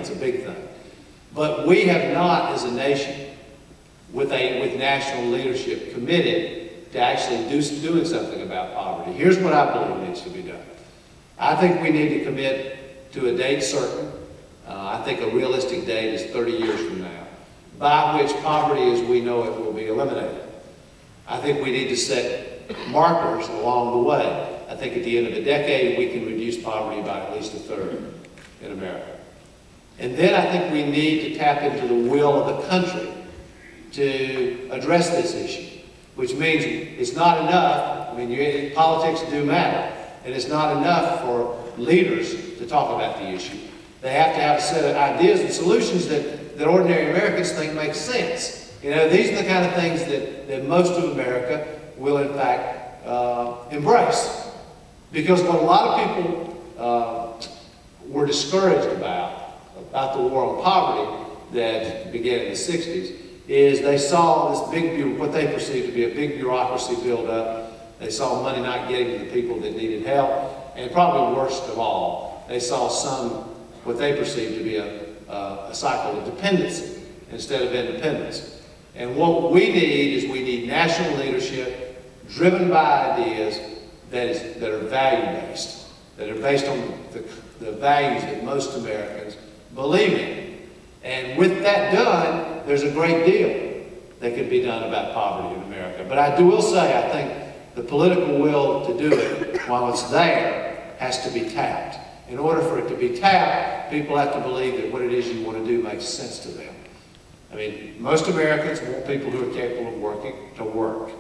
It's a big thing. But we have not, as a nation, with national leadership, committed to actually doing something about poverty. Here's what I believe needs to be done. I think we need to commit to a date certain. I think a realistic date is 30 years from now, by which poverty as we know it will be eliminated. I think we need to set markers along the way. I think at the end of a decade we can reduce poverty by at least 1/3 in America. And then I think we need to tap into the will of the country to address this issue, which means it's not enough. I mean, politics do matter, and it's not enough for leaders to talk about the issue. They have to have a set of ideas and solutions that ordinary Americans think make sense. You know, these are the kind of things that most of America will, in fact, embrace. Because what a lot of people were discouraged about the war on poverty that began in the 60s, is they saw this big, what they perceived to be a big bureaucracy build up. They saw money not getting to the people that needed help. And probably worst of all, they saw what they perceived to be a cycle of dependency instead of independence. And what we need is national leadership driven by ideas that are value-based, that are based on the values that most Americans believe in. And with that done, there's a great deal that can be done about poverty in America. But I will say, I think the political will to do it, while it's there, has to be tapped. In order for it to be tapped, people have to believe that what it is you want to do makes sense to them. I mean, most Americans want people who are capable of working to work.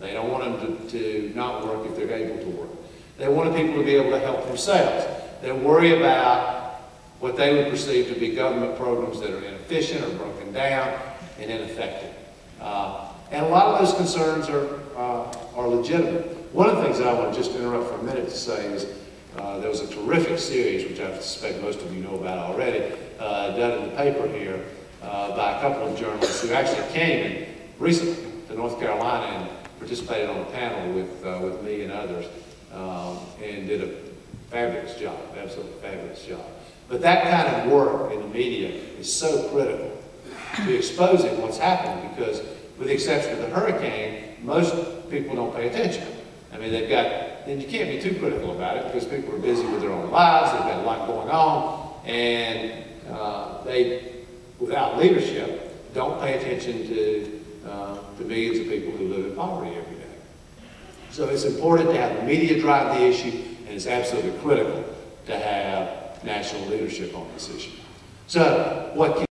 They don't want them to not work if they're able to work. They want people to be able to help themselves. They worry about what they would perceive to be government programs that are inefficient or broken down and ineffective. And a lot of those concerns are legitimate. One of the things that I want to just interrupt for a minute to say is there was a terrific series, which I suspect most of you know about already, done in the paper here by a couple of journalists who actually came recently to North Carolina and participated on a panel with me and others and did a fabulous job, absolutely fabulous job. But that kind of work in the media is so critical to exposing what's happening, because with the exception of the hurricane, most people don't pay attention. I mean, and you can't be too critical about it because people are busy with their own lives, they've got a lot going on, and they, without leadership, don't pay attention to the millions of people who live in poverty every day. So it's important to have the media drive the issue, and it's absolutely critical to have national leadership on this issue. So what